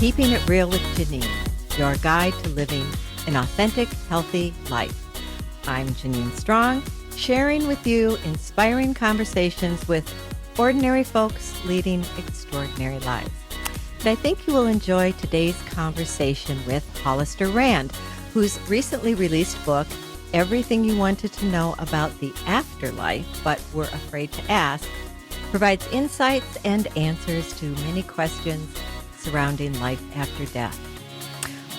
Keeping It Real with Janine, your guide to living an authentic, healthy life. I'm Janine Strong, sharing with you inspiring conversations with ordinary folks leading extraordinary lives. And I think you will enjoy today's conversation with Hollister Rand, whose recently released book, Everything You Wanted to Know About the Afterlife But Were Afraid to Ask, provides insights and answers to many questions surrounding life after death.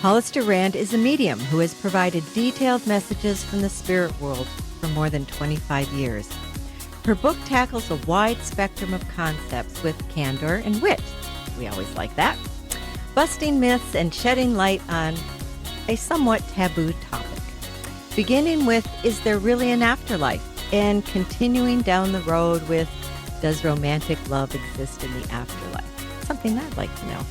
Hollister Rand is a medium who has provided detailed messages from the spirit world for more than 25 years. Her book tackles a wide spectrum of concepts with candor and wit. We always like that. Busting myths and shedding light on a somewhat taboo topic. Beginning with, is there really an afterlife? And continuing down the road with, does romantic love exist in the afterlife? Something I'd like to know.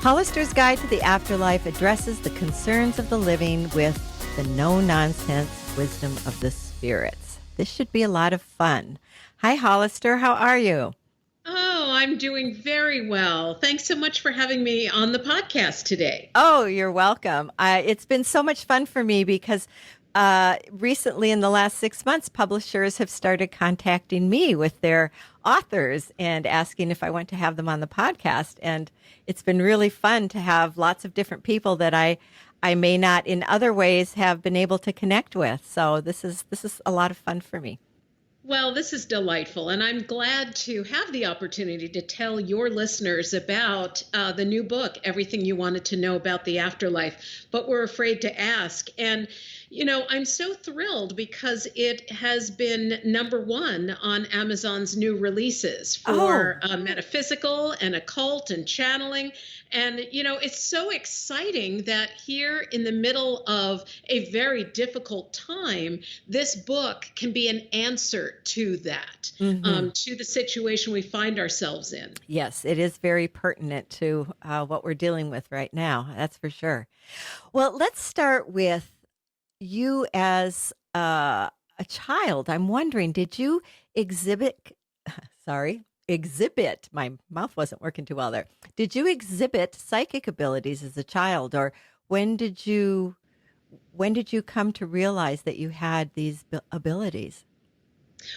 Hollister's Guide to the Afterlife addresses the concerns of the living with the no-nonsense wisdom of the spirits. This should be a lot of fun. Hi, Hollister. How are you? Oh, I'm doing very well. Thanks so much for having me on the podcast today. Oh, you're welcome. It's been so much fun for me because recently in the last 6 months, publishers have started contacting me with their authors and asking if I want to have them on the podcast. And it's been really fun to have lots of different people that I may not in other ways have been able to connect with. So this is a lot of fun for me. Well, this is delightful, and I'm glad to have the opportunity to tell your listeners about the new book, Everything You Wanted to Know About the Afterlife, But Were Afraid to Ask. And, you know, I'm so thrilled because it has been #1 on Amazon's new releases for metaphysical and occult and channeling. And, you know, it's so exciting that here in the middle of a very difficult time, this book can be an answer to that, to the situation we find ourselves in. Yes, it is very pertinent to what we're dealing with right now. That's for sure. Well, let's start with you as a child. I'm wondering, did you exhibit, my mouth wasn't working too well there. Did you exhibit psychic abilities as a child, or when did you come to realize that you had these abilities?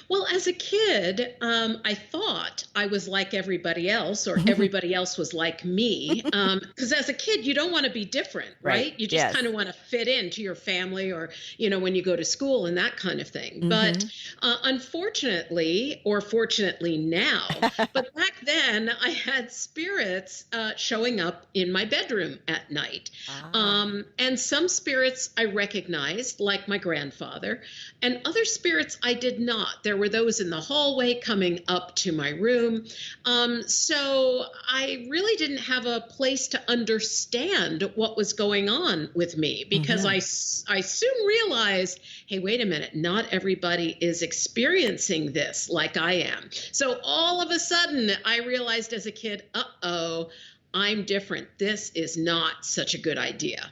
Well, as a kid, I thought I was like everybody else, or everybody else was like me. Because as a kid, you don't want to be different, right? You just kind of want to fit into your family, or, you know, when you go to school and that kind of thing. But unfortunately, or fortunately now, but back then I had spirits showing up in my bedroom at night. And some spirits I recognized, like my grandfather, and other spirits I did not. There were those in the hallway coming up to my room. So I really didn't have a place to understand what was going on with me, because I soon realized, hey, wait a minute, not everybody is experiencing this like I am. So all of a sudden I realized as a kid, I'm different. This is not such a good idea.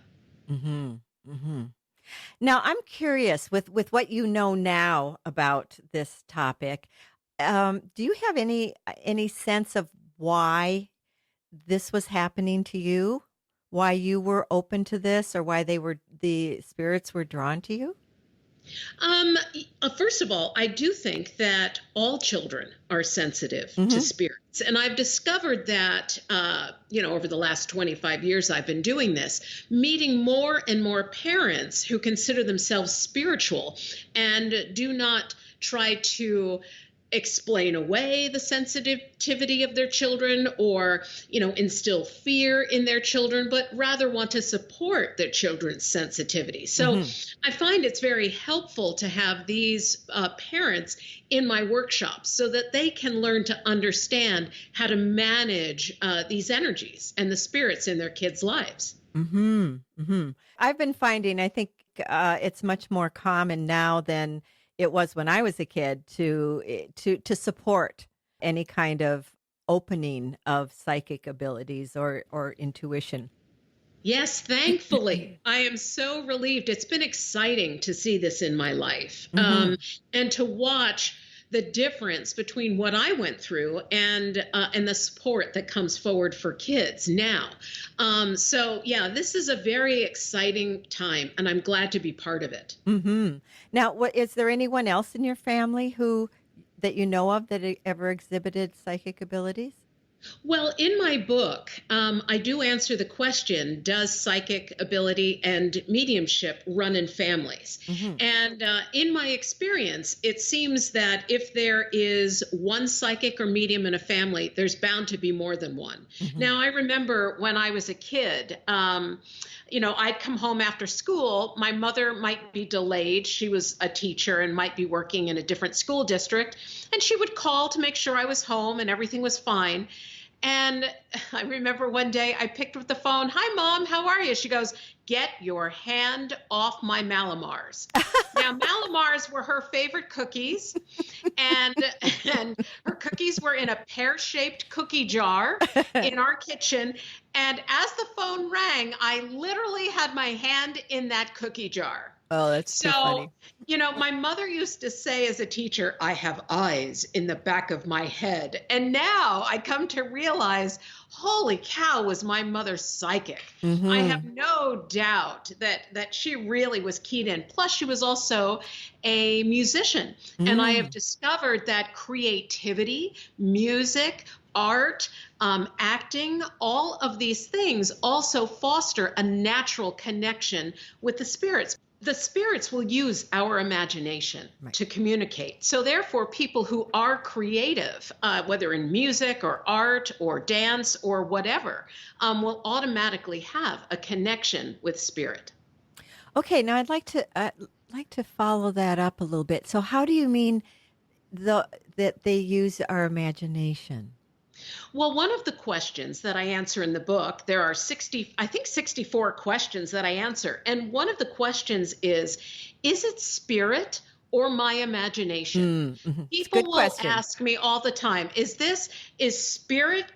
Now, I'm curious with what you know now about this topic. Do you have any sense of why this was happening to you? Why you were open to this, or why the spirits were drawn to you? First of all, I do think that all children are sensitive to spirits. And I've discovered that, over the last 25 years I've been doing this, meeting more and more parents who consider themselves spiritual and do not try to explain away the sensitivity of their children, or, instill fear in their children, but rather want to support their children's sensitivity. So I find it's very helpful to have these parents in my workshops so that they can learn to understand how to manage these energies and the spirits in their kids' lives. I've been finding, I think it's much more common now than it was when I was a kid to support any kind of opening of psychic abilities or intuition. Yes, thankfully. I am so relieved. It's been exciting to see this in my life, and to watch the difference between what I went through and the support that comes forward for kids now. So yeah, this is a very exciting time, and I'm glad to be part of it. Mm-hmm. Now, what is there anyone else in your family who that you know of that ever exhibited psychic abilities? Well, in my book, I do answer the question, does psychic ability and mediumship run in families? Mm-hmm. And in my experience, it seems that if there is one psychic or medium in a family, there's bound to be more than one. Mm-hmm. Now, I remember when I was a kid, I'd come home after school. My mother might be delayed. She was a teacher and might be working in a different school district. And she would call to make sure I was home and everything was fine. And I remember one day I picked up the phone. Hi, Mom, how are you? She goes, get your hand off my Malamars. Now, Malamars were her favorite cookies, and her cookies were in a pear-shaped cookie jar in our kitchen. And as the phone rang, I literally had my hand in that cookie jar. Oh, that's too funny. My mother used to say as a teacher, I have eyes in the back of my head. And now I come to realize, holy cow, was my mother psychic. Mm-hmm. I have no doubt that she really was keyed in. Plus, she was also a musician. And I have discovered that creativity, music, art, acting, all of these things also foster a natural connection with the spirits. The spirits will use our imagination to communicate. So therefore, people who are creative, whether in music or art or dance or whatever, will automatically have a connection with spirit. Okay, now I'd like to follow that up a little bit. So how do you mean that they use our imagination? Well, one of the questions that I answer in the book, there are 64 questions that I answer. And one of the questions is it spirit or my imagination? Mm-hmm. People will ask me all the time, is spirit,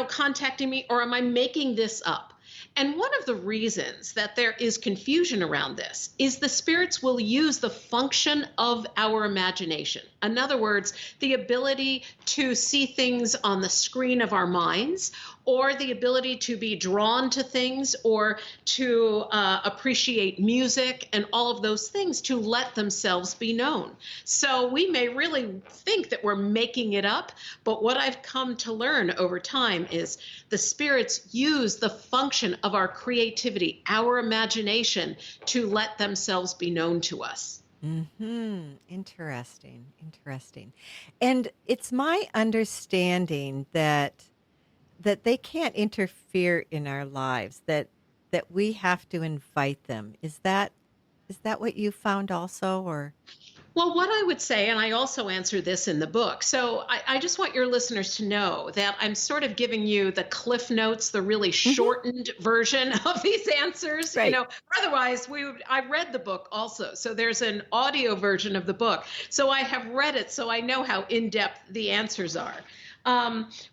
contacting me, or am I making this up? And one of the reasons that there is confusion around this is the spirits will use the function of our imagination. In other words, the ability to see things on the screen of our minds, or the ability to be drawn to things, or to appreciate music and all of those things, to let themselves be known. So we may really think that we're making it up, but what I've come to learn over time is the spirits use the function of our creativity, our imagination, to let themselves be known to us. Mm-hmm. Interesting. And it's my understanding that they can't interfere in our lives, that we have to invite them. Is that what you found also, or? Well, what I would say, and I also answer this in the book, so I just want your listeners to know that I'm sort of giving you the cliff notes, the really shortened version of these answers. Right. Otherwise I read the book also. So there's an audio version of the book. So I have read it, so I know how in-depth the answers are.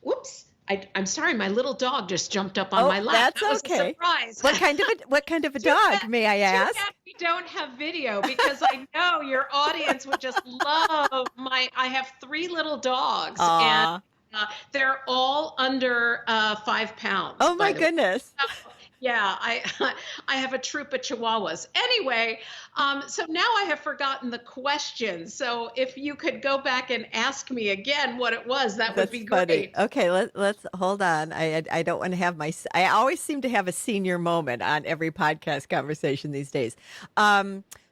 Whoops. I'm sorry, my little dog just jumped up on my lap. That's that was okay. A surprise. What kind of a dog, may I ask? Too bad we don't have video, because I know your audience would just love I have 3 little dogs. Aww. And they're all under 5 pounds. Oh my goodness. Yeah, I have a troop of Chihuahuas. Anyway, so now I have forgotten the question. So if you could go back and ask me again what it was, that would be great. Okay, let's hold on. I don't want to have I always seem to have a senior moment on every podcast conversation these days.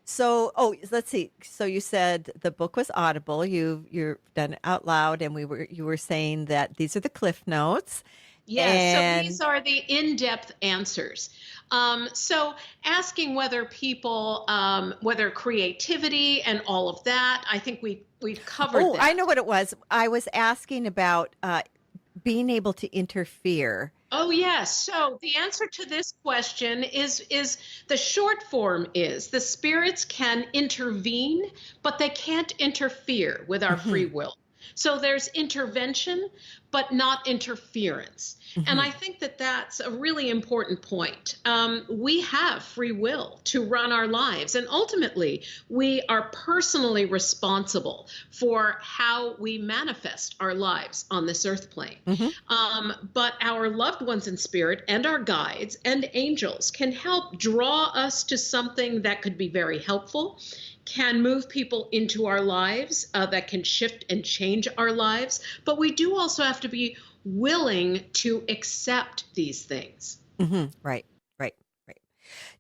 So let's see. So you said the book was Audible. You're done it out loud, and you were saying that these are the cliff notes. Yes, so these are the in-depth answers. So asking whether people, whether creativity and all of that, I think we've covered that. I know what it was. I was asking about being able to interfere. Oh, yes. So the answer to this question is the short form is the spirits can intervene, but they can't interfere with our free will. So there's intervention, but not interference. And I think that that's a really important point. We have free will to run our lives, and ultimately, we are personally responsible for how we manifest our lives on this earth plane. But our loved ones in spirit and our guides and angels can help draw us to something that could be very helpful, can move people into our lives, that can shift and change our lives. But we do also have to be willing to accept these things. Right, right, right.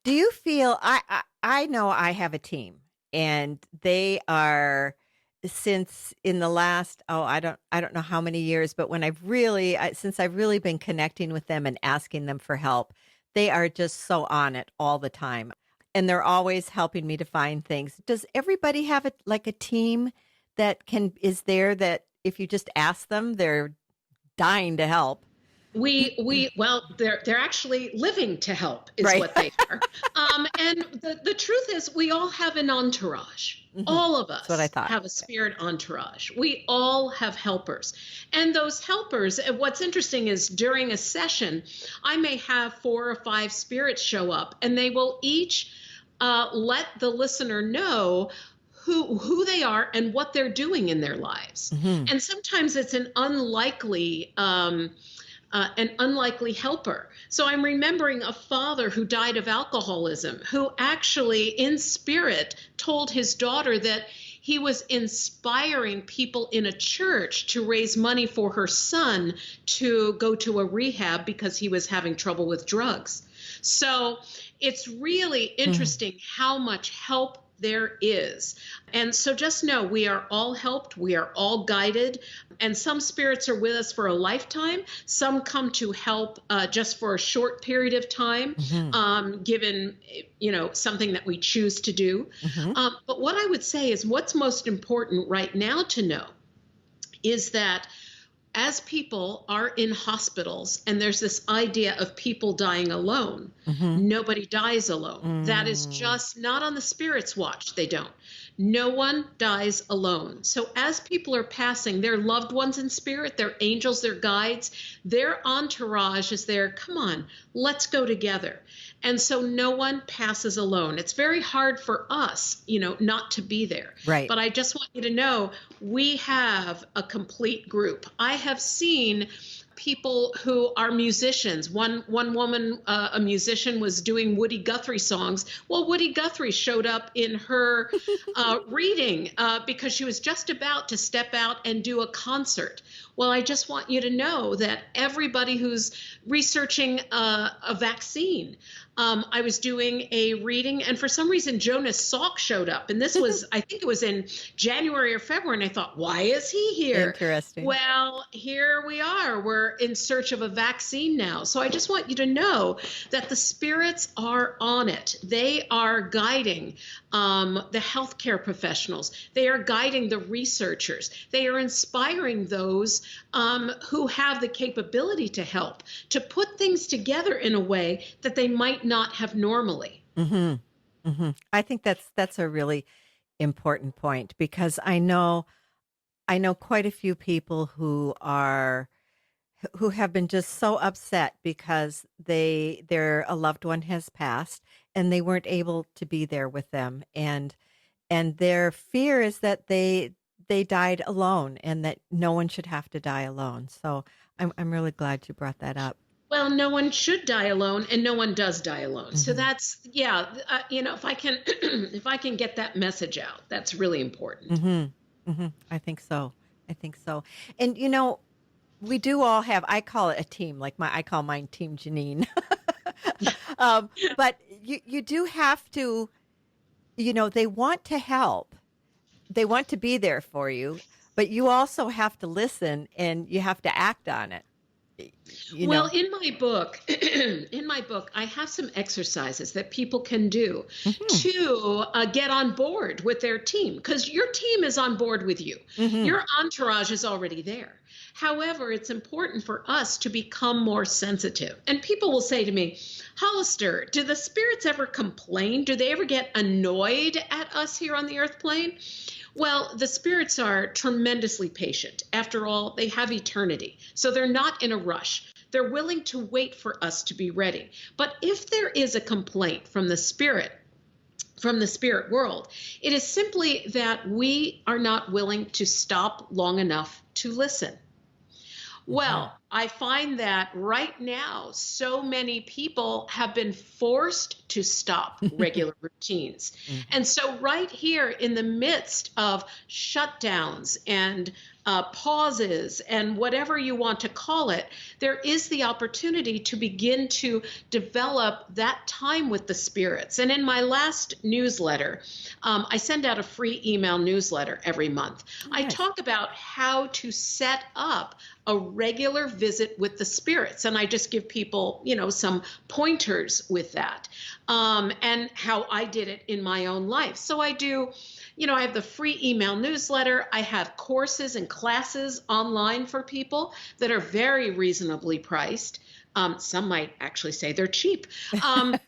Do you feel, I know I have a team, and they are, since in the last, I don't know how many years, but when since I've really been connecting with them and asking them for help, they are just so on it all the time. And they're always helping me to find things. Does everybody have a team that is there, that if you just ask them, they're dying to help? Well, they're actually living to help is Right. what they are. And the truth is, we all have an entourage. All of us That's what I thought. have a spirit entourage. We all have helpers. And those helpers, what's interesting is during a session, I may have 4 or 5 spirits show up, and they will each let the listener know who they are and what they're doing in their lives. And sometimes it's an unlikely helper. So I'm remembering a father who died of alcoholism, who actually in spirit told his daughter that he was inspiring people in a church to raise money for her son to go to a rehab because he was having trouble with drugs. So it's really interesting how much help there is. And so just know we are all helped. We are all guided. And some spirits are with us for a lifetime. Some come to help just for a short period of time, given, something that we choose to do. But what I would say is what's most important right now to know is that as people are in hospitals and there's this idea of people dying alone, nobody dies alone. That is just not on the spirit's watch. They don't. No one dies alone. So as people are passing, their loved ones in spirit, their angels, their guides, their entourage is there. Come on, let's go together. And so no one passes alone. It's very hard for us, not to be there. Right. But I just want you to know we have a complete group. I have seen people who are musicians. One woman, a musician, was doing Woody Guthrie songs. Well, Woody Guthrie showed up in her reading because she was just about to step out and do a concert. Well, I just want you to know that everybody who's researching a vaccine, I was doing a reading, and for some reason, Jonas Salk showed up. And this was, I think it was in January or February, and I thought, why is he here? Interesting. Well, here we are. We're in search of a vaccine now. So I just want you to know that the spirits are on it. They are guiding the healthcare professionals. They are guiding the researchers. They are inspiring those who have the capability to help, to put things together in a way that they might not have normally. I think that's a really important point, because I know quite a few people who have been just so upset because their a loved one has passed and they weren't able to be there with them, and their fear is that they died alone and that no one should have to die alone. So I'm really glad you brought that up. Well, no one should die alone, and no one does die alone. So that's, if I can, if I can get that message out, that's really important. I think so. And we do all have, I call it a team, I call mine Team Janine. But you do have to, they want to help. They want to be there for you, but you also have to listen and you have to act on it. Well, in my book, I have some exercises that people can do to get on board with their team, because your team is on board with you. Your entourage is already there. However, it's important for us to become more sensitive. And people will say to me, Hollister, do the spirits ever complain? Do they ever get annoyed at us here on the earth plane? Well, the spirits are tremendously patient. After all, they have eternity. So they're not in a rush. They're willing to wait for us to be ready. But if there is a complaint from the spirit world, it is simply that we are not willing to stop long enough to listen. Well, I find that right now, so many people have been forced to stop regular routines. And so right here in the midst of shutdowns and pauses and whatever you want to call it, there is the opportunity to begin to develop that time with the spirits. And in my last newsletter, I send out a free email newsletter every month. I talk about how to set up a regular visit with the spirits. And I just give people, some pointers with that, and how I did it in my own life. So I do, I have the free email newsletter. I have courses and classes online for people that are very reasonably priced. Some might actually say they're cheap. And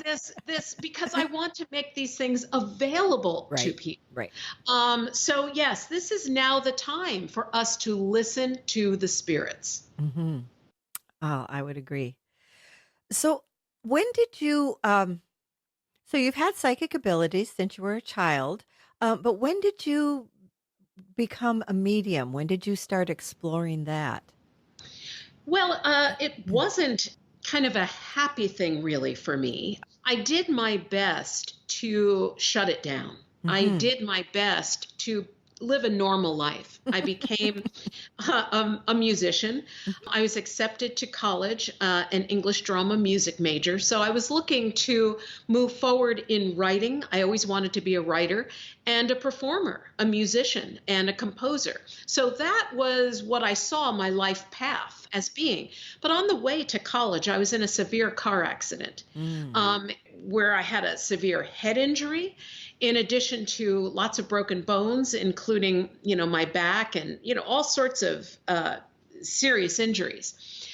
this because I want to make these things available to people. Right. So yes, this is now the time for us to listen to the spirits. Mm-hmm. Oh, I would agree. So when did you, so you've had psychic abilities since you were a child, but when did you become a medium? When did you start exploring that? Well, it wasn't kind of a happy thing really for me. I did my best to shut it down. I did my best to live a normal life. I became a musician. I was accepted to college, an English drama music major. So I was looking to move forward in writing. I always wanted to be a writer and a performer, a musician and a composer. So that was what I saw my life path as being. But on the way to college, I was in a severe car accident where I had a severe head injury, in addition to lots of broken bones, including, my back and, all sorts of serious injuries.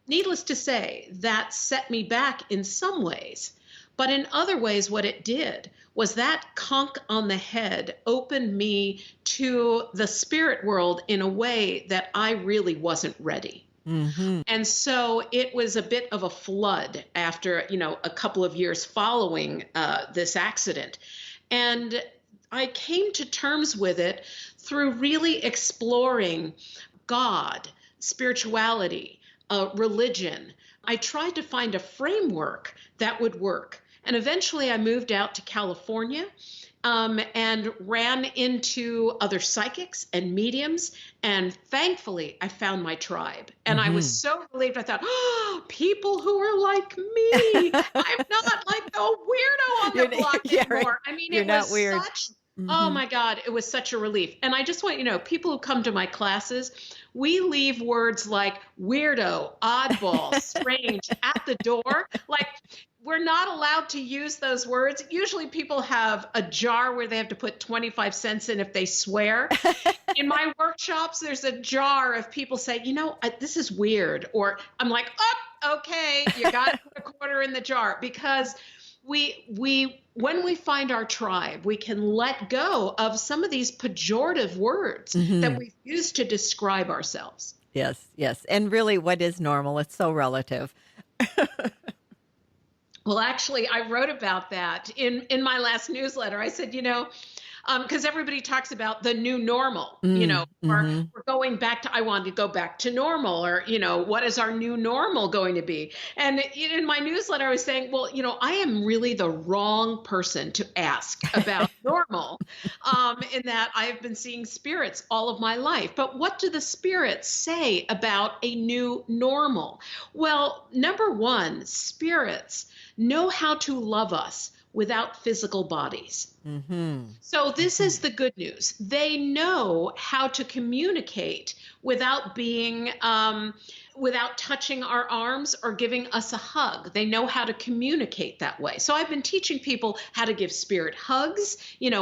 Needless to say, that set me back in some ways. But in other ways, what it did was that conch on the head opened me to the spirit world in a way that I really wasn't ready. And so it was a bit of a flood after, a couple of years following this accident. And I came to terms with it through really exploring God, spirituality, religion. I tried to find a framework that would work. And eventually I moved out to California and ran into other psychics and mediums. And thankfully, I found my tribe. And I was so relieved. I thought, people who are like me. I'm not like the weirdo on the block anymore. I mean, it was weird. Oh my God, it was such a relief. And I just want people who come to my classes, we leave words like weirdo, oddball, strange at the door. Like, we're not allowed to use those words. Usually people have a jar where they have to put 25 cents in if they swear. In my workshops, there's a jar of people say, this is weird. Or I'm like, okay, you got to put a quarter in the jar. Because when we find our tribe, we can let go of some of these pejorative words that we've used to describe ourselves. Yes. And really, what is normal? It's so relative. Well, actually, I wrote about that in my last newsletter. I said, because everybody talks about the new normal, or we're going back to, I wanted to go back to normal, or, what is our new normal going to be? And in my newsletter, I was saying, well, I am really the wrong person to ask about normal, in that I have been seeing spirits all of my life. But what do the spirits say about a new normal? Well, number one, spirits know how to love us without physical bodies. So this is the good news. They know how to communicate without being without touching our arms or giving us a hug. They know how to communicate that way. So I've been teaching people how to give spirit hugs,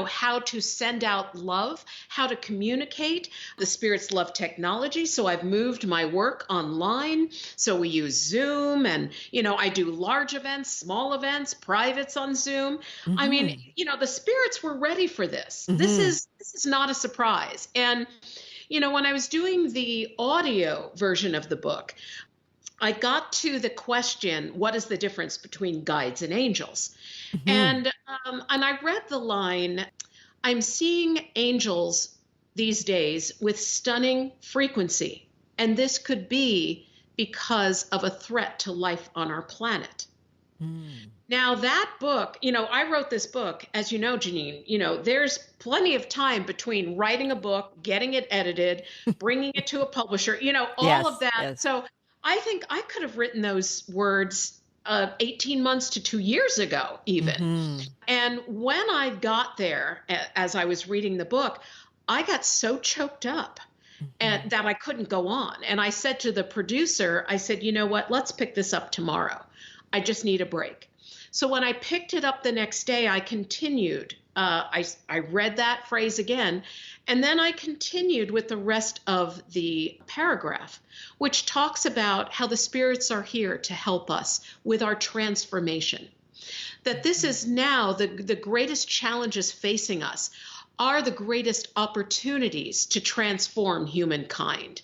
how to send out love, how to communicate. The spirits love technology. So I've moved my work online. So we use Zoom and, I do large events, small events, privates on Zoom. I mean, the spirits were ready for this. This is not a surprise. And when I was doing the audio version of the book, I got to the question, what is the difference between guides and angels? And I read the line, I'm seeing angels these days with stunning frequency, and this could be because of a threat to life on our planet. Now that book, I wrote this book, as you know, Janine, there's plenty of time between writing a book, getting it edited, bringing it to a publisher, all of that. Yes. So I think I could have written those words 18 months to 2 years ago, even. And when I got there, as I was reading the book, I got so choked up and that I couldn't go on. And I said to the producer, I said, you know what, let's pick this up tomorrow. I just need a break. So when I picked it up the next day, I continued. I read that phrase again, and then I continued with the rest of the paragraph, which talks about how the spirits are here to help us with our transformation. That this is now the greatest challenges facing us are the greatest opportunities to transform humankind,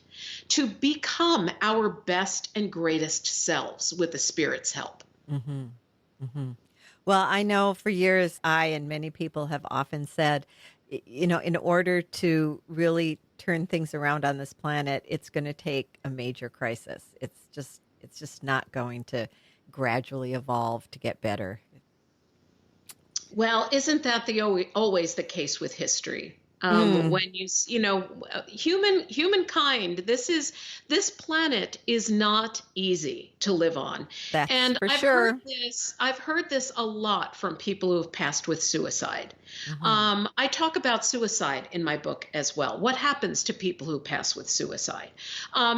to become our best and greatest selves with the Spirit's help. Well, I know for years, I and many people have often said, in order to really turn things around on this planet, it's going to take a major crisis. It's just not going to gradually evolve to get better. Well, isn't that always the case with history? When humankind, this planet is not easy to live on. That's And for sure. I've heard this a lot from people who have passed with suicide. I talk about suicide in my book as well. What happens to people who pass with suicide?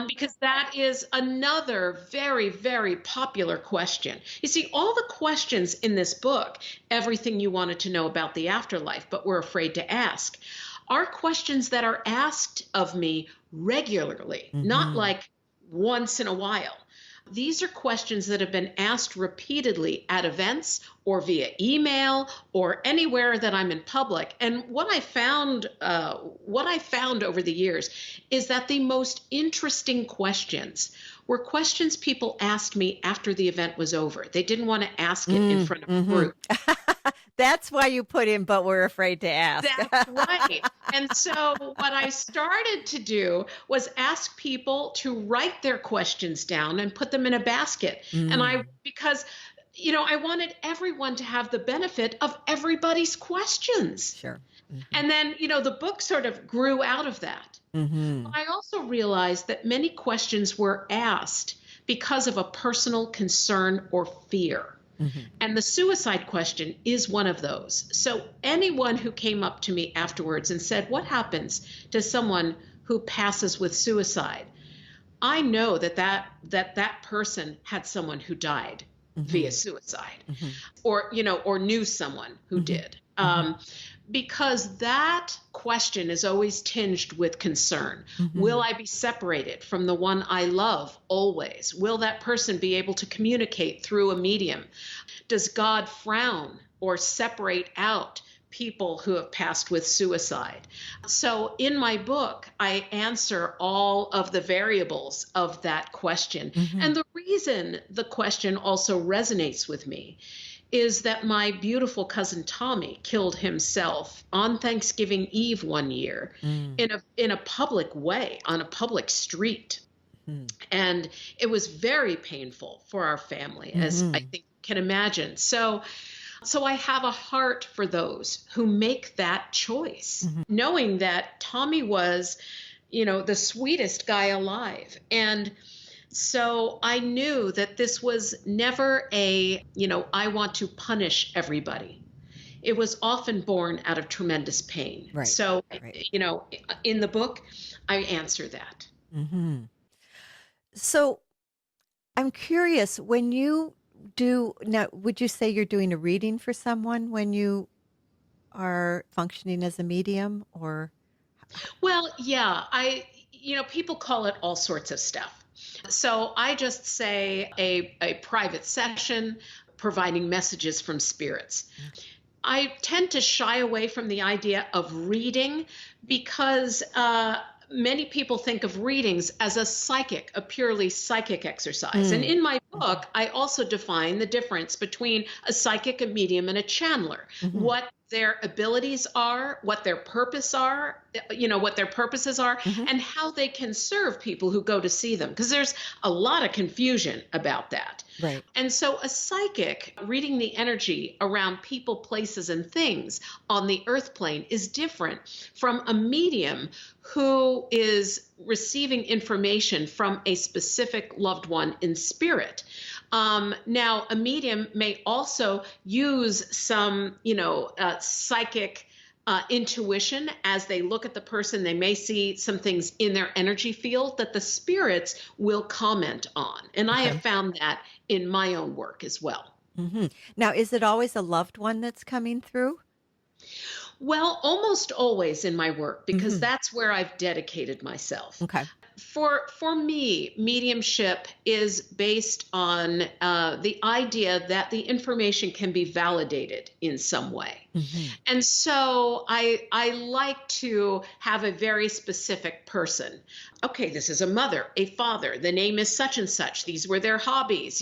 Because that is another very, very popular question. You see, all the questions in this book, everything you wanted to know about the afterlife, but were afraid to ask, are questions that are asked of me regularly, not like once in a while. These are questions that have been asked repeatedly at events or via email or anywhere that I'm in public. And what I found over the years is that the most interesting questions were questions people asked me after the event was over. They didn't want to ask it in front of a group. That's why you put in, but we're afraid to ask. That's right. And so what I started to do was ask people to write their questions down and put them in a basket. And because I wanted everyone to have the benefit of everybody's questions. Sure. And then, the book sort of grew out of that. But I also realized that many questions were asked because of a personal concern or fear. And the suicide question is one of those. So anyone who came up to me afterwards and said, what happens to someone who passes with suicide? I know that person had someone who died via suicide or knew someone who did. Because that question is always tinged with concern. Will I be separated from the one I love always? Will that person be able to communicate through a medium? Does God frown or separate out people who have passed with suicide? So in my book, I answer all of the variables of that question. And the reason the question also resonates with me is that my beautiful cousin Tommy killed himself on Thanksgiving Eve one year in a public way, on a public street. And it was very painful for our family, as I think you can imagine. So I have a heart for those who make that choice, knowing that Tommy was, the sweetest guy alive. And so I knew that this was never I want to punish everybody. It was often born out of tremendous pain. Right. So, in the book, I answer that. So I'm curious, when you do now, would you say you're doing a reading for someone when you are functioning as a medium or? Well, yeah, people call it all sorts of stuff. So I just say a private session providing messages from spirits. I tend to shy away from the idea of reading because many people think of readings as a purely psychic exercise. And Mm. in my book, I also define the difference between a psychic, a medium, and a channeler. Mhm. What their abilities are, what their what their purposes are, Mhm. and how they can serve people who go to see them. Because there's a lot of confusion about that. Right. And so, a psychic reading the energy around people, places, and things on the earth plane is different from a medium who is receiving information from a specific loved one in spirit. Now, a medium may also use some, psychic intuition as they look at the person. They may see some things in their energy field that the spirits will comment on. And I have Okay. found that in my own work as well. Now, is it always a loved one that's coming through? Well, almost always in my work, because Mhm. that's where I've dedicated myself. Okay. For me, mediumship is based on the idea that the information can be validated in some way. Mhm. And so I like to have a very specific person. Okay, this is a mother, a father, the name is such and such, these were their hobbies,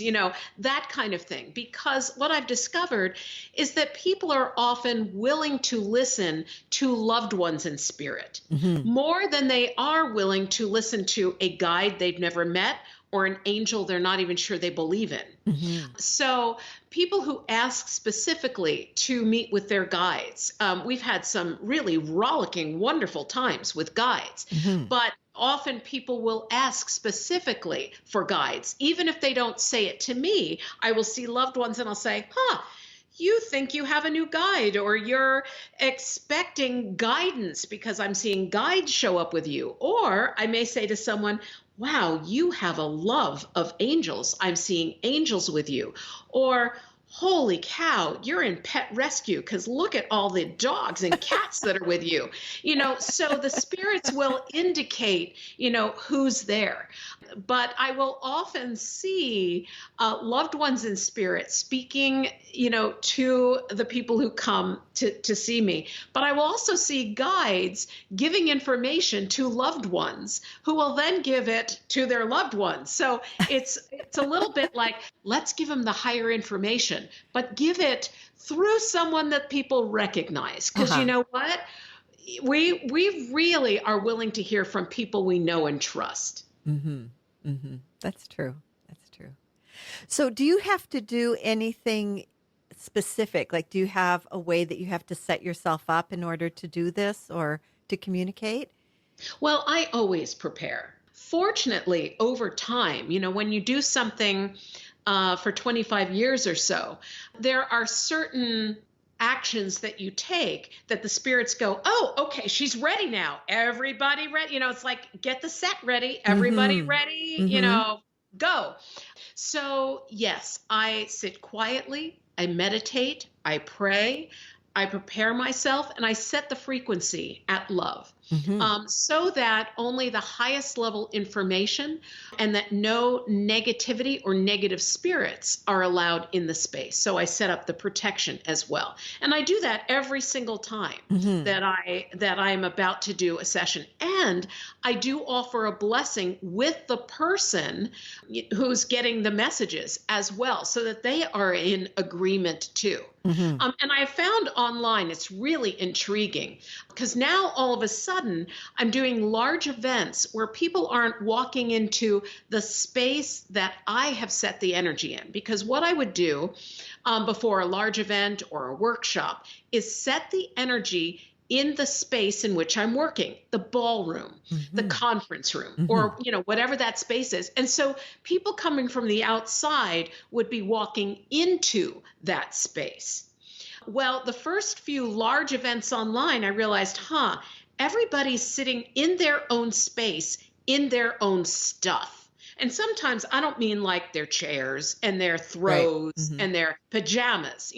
that kind of thing. Because what I've discovered is that people are often willing to listen to loved ones in spirit Mhm. more than they are willing to listen to a guide they've never met or an angel they're not even sure they believe in. Mhm. So, people who ask specifically to meet with their guides, we've had some really rollicking, wonderful times with guides, Mhm. but often people will ask specifically for guides. Even if they don't say it to me, I will see loved ones and I'll say, you think you have a new guide, or you're expecting guidance because I'm seeing guides show up with you. Or I may say to someone, wow, you have a love of angels. I'm seeing angels with you. Or, holy cow, you're in pet rescue because look at all the dogs and cats that are with you. So the spirits will indicate, who's there. But I will often see loved ones in spirit speaking, to the people who come to see me. But I will also see guides giving information to loved ones who will then give it to their loved ones. So it's a little bit like, let's give them the higher information, but give it through someone that people recognize. Because you Uh-huh. know what? We really are willing to hear from people we know and trust. Mhm. Mhm. That's true. That's true. So, do you have to do anything specific? Like, do you have a way that you have to set yourself up in order to do this or to communicate? Well, I always prepare. Fortunately, over time, when you do something for 25 years or so, there are certain actions that you take that the spirits go, oh, okay, she's ready now. Everybody ready. It's like, get the set ready. Everybody Mhm. ready, Mhm. go. So, yes, I sit quietly, I meditate, I pray, I prepare myself, and I set the frequency at love, Mhm. so that only the highest level information and that no negativity or negative spirits are allowed in the space. So I set up the protection as well. And I do that every single time Mhm. that I am about to do a session. And I do offer a blessing with the person who's getting the messages as well, so that they are in agreement too. Mhm. And I found online it's really intriguing because now all of a sudden I'm doing large events where people aren't walking into the space that I have set the energy in. Because what I would do before a large event or a workshop is set the energy in the space in which I'm working, the ballroom, the Mhm. conference room, Mhm. or whatever that space is. And so people coming from the outside would be walking into that space. Well, the first few large events online, I realized, everybody's sitting in their own space, in their own stuff. And sometimes I don't mean like their chairs and their Right. throws and their pajamas,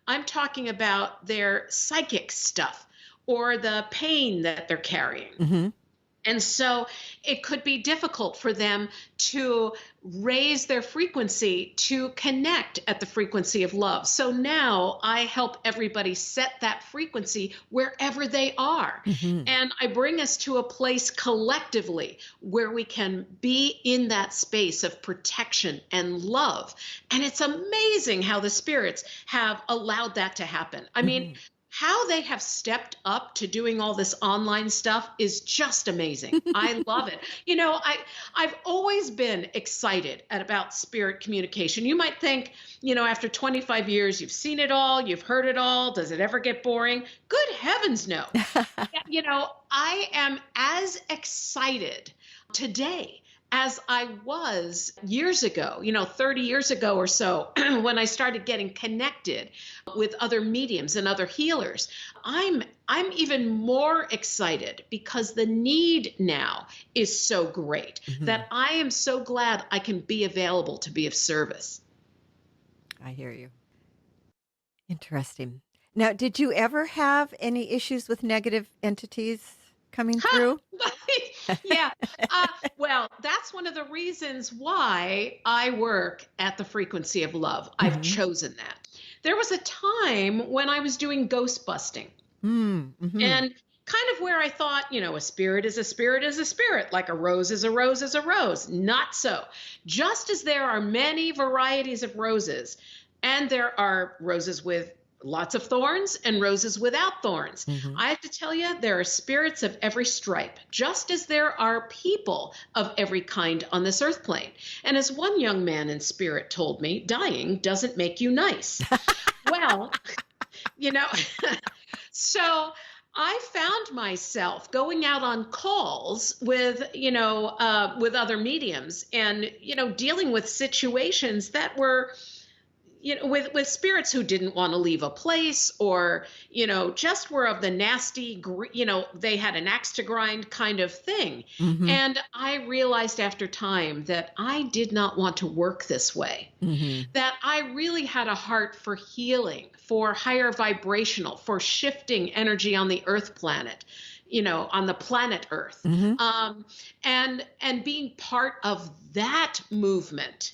I'm talking about their psychic stuff or the pain that they're carrying. Mm-hmm. And so it could be difficult for them to raise their frequency to connect at the frequency of love. So now I help everybody set that frequency wherever they are. Mm-hmm. And I bring us to a place collectively where we can be in that space of protection and love. And it's amazing how the spirits have allowed that to happen. I mean, how they have stepped up to doing all this online stuff is just amazing. I love it. I've always been excited about spirit communication. You might think, after 25 years, you've seen it all, you've heard it all. Does it ever get boring? Good heavens, no. I am as excited today as I was years ago, 30 years ago or so, when I started getting connected with other mediums and other healers. I'm even more excited because the need now is so great that I am so glad I can be available to be of service. I hear you. Interesting. Now, did you ever have any issues with negative entities coming through? Yeah. Well, that's one of the reasons why I work at the frequency of love. I've chosen that. There was a time when I was doing ghost busting and kind of where I thought, a spirit is a spirit is a spirit, like a rose is a rose is a rose. Not so. Just as there are many varieties of roses, and there are roses with lots of thorns and roses without thorns. I have to tell you, there are spirits of every stripe, just as there are people of every kind on this earth plane. And as one young man in spirit told me, dying doesn't make you nice. Well, so I found myself going out on calls with other mediums and, dealing with situations that were, with spirits who didn't want to leave a place or, just were of the nasty, they had an axe to grind kind of thing. And I realized after time that I did not want to work this way, that I really had a heart for healing, for higher vibrational, for shifting energy on the earth planet, on the planet Earth, and being part of that movement.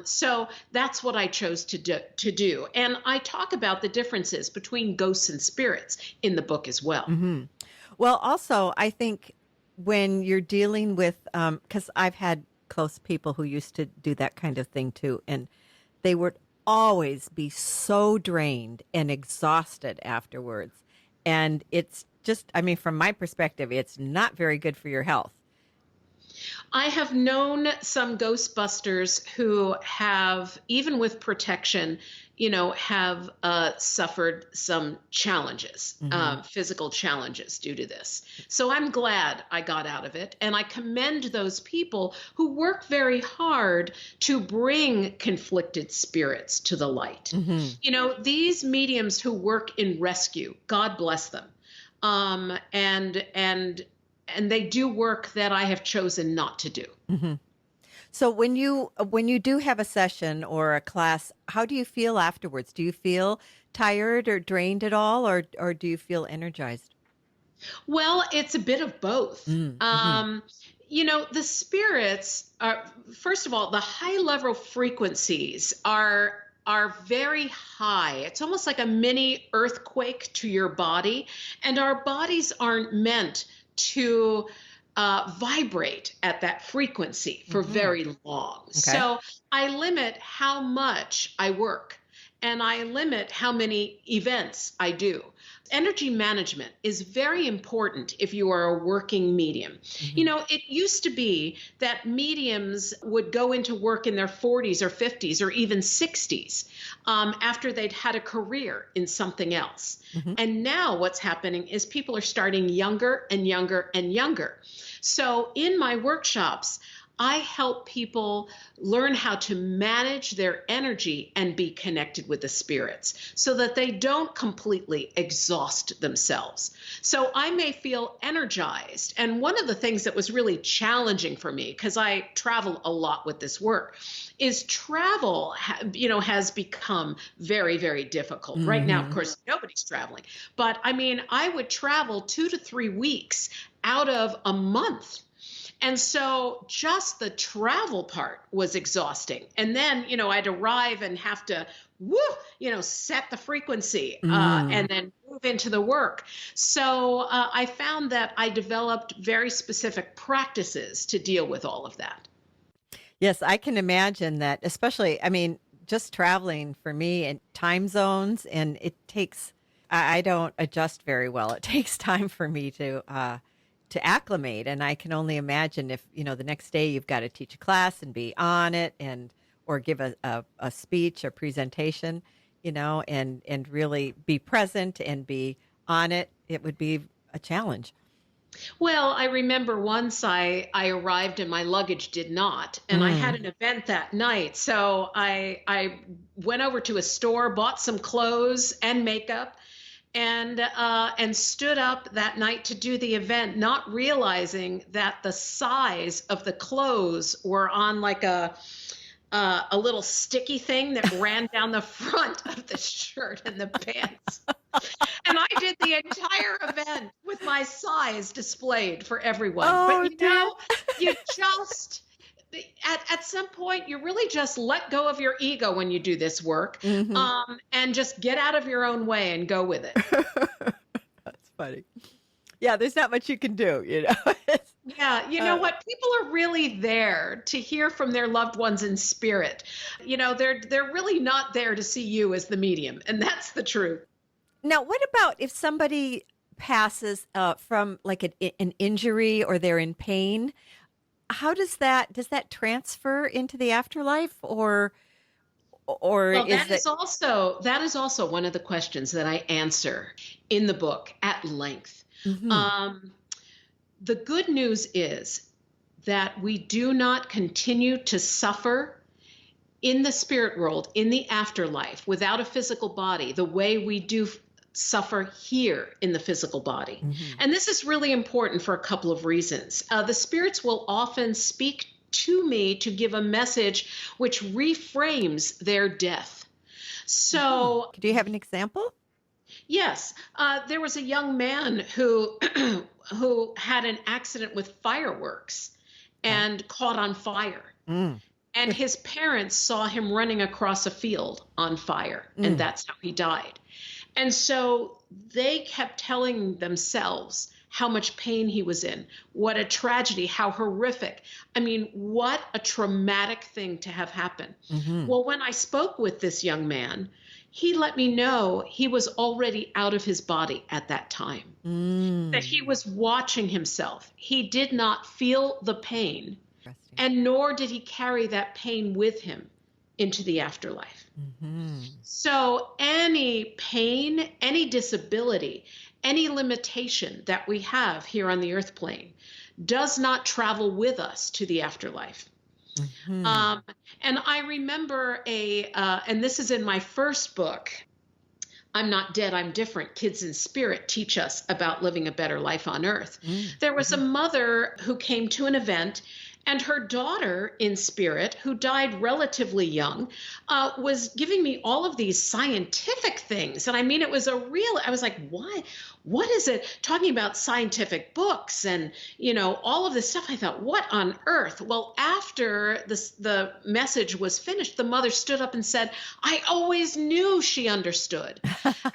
So that's what I chose to do. And I talk about the differences between ghosts and spirits in the book as well. Well, also, I think when you're dealing with, because I've had close people who used to do that kind of thing too, and they would always be so drained and exhausted afterwards. And it's just, from my perspective, it's not very good for your health. I have known some Ghostbusters who have, even with protection, have suffered some challenges, physical challenges due to this. So I'm glad I got out of it. And I commend those people who work very hard to bring conflicted spirits to the light. These mediums who work in rescue, God bless them. And they do work that I have chosen not to do. So when you do have a session or a class, how do you feel afterwards? Do you feel tired or drained at all, or do you feel energized? Well, it's a bit of both. The spirits are, first of all, the high level frequencies are very high. It's almost like a mini earthquake to your body, and our bodies aren't meant to vibrate at that frequency for very long. Okay. So I limit how much I work, and I limit how many events I do. Energy management is very important if you are a working medium. It used to be that mediums would go into work in their 40s or 50s or even 60s after they'd had a career in something else. And now what's happening is people are starting younger and younger and younger. So in my workshops, I help people learn how to manage their energy and be connected with the spirits so that they don't completely exhaust themselves. So I may feel energized. And one of the things that was really challenging for me, because I travel a lot with this work, is travel, has become very, very difficult. Right now, of course, nobody's traveling. But I mean, I would travel 2 to 3 weeks out of a month. And so just the travel part was exhausting. And then, I'd arrive and have to, set the frequency and then move into the work. So I found that I developed very specific practices to deal with all of that. Yes, I can imagine that, especially, I mean, just traveling for me and time zones, and it takes, I don't adjust very well. It takes time for me to acclimate. And I can only imagine if, the next day you've got to teach a class and be on it or give a speech or presentation, and really be present and be on it. It would be a challenge. Well, I remember once I arrived and my luggage did not, and I had an event that night. So I went over to a store, bought some clothes and makeup, and stood up that night to do the event, not realizing that the size of the clothes were on like a little sticky thing that ran down the front of the shirt and the pants. And I did the entire event with my size displayed for everyone. Oh, but you just at some point you really just let go of your ego when you do this work, and just get out of your own way and go with it. That's funny. Yeah, there's not much you can do, Yeah, you know what? People are really there to hear from their loved ones in spirit. They're really not there to see you as the medium, and that's the truth. Now, what about if somebody passes from like an injury or they're in pain? How does that transfer into the afterlife, or Well, is that is also one of the questions that I answer in the book at length. The good news is that we do not continue to suffer in the spirit world, in the afterlife, without a physical body, the way we do suffer here in the physical body. And this is really important for a couple of reasons. The spirits will often speak to me to give a message which reframes their death. So, do you have an example? Yes, there was a young man who who had an accident with fireworks and caught on fire. And his parents saw him running across a field on fire, and that's how he died. And so they kept telling themselves how much pain he was in, what a tragedy, how horrific. I mean, what a traumatic thing to have happen. Well, when I spoke with this young man, he let me know he was already out of his body at that time, that he was watching himself. He did not feel the pain, and nor did he carry that pain with him into the afterlife. So any pain, any disability, any limitation that we have here on the earth plane does not travel with us to the afterlife. And I remember and this is in my first book, I'm Not Dead, I'm Different, Kids in Spirit Teach Us About Living a Better Life on Earth. There was a mother who came to an event, and her daughter in spirit, who died relatively young, was giving me all of these scientific things. And I mean, I was like, why? What is it? Talking about scientific books and, all of this stuff. I thought, what on earth? Well, after the message was finished, the mother stood up and said, I always knew she understood.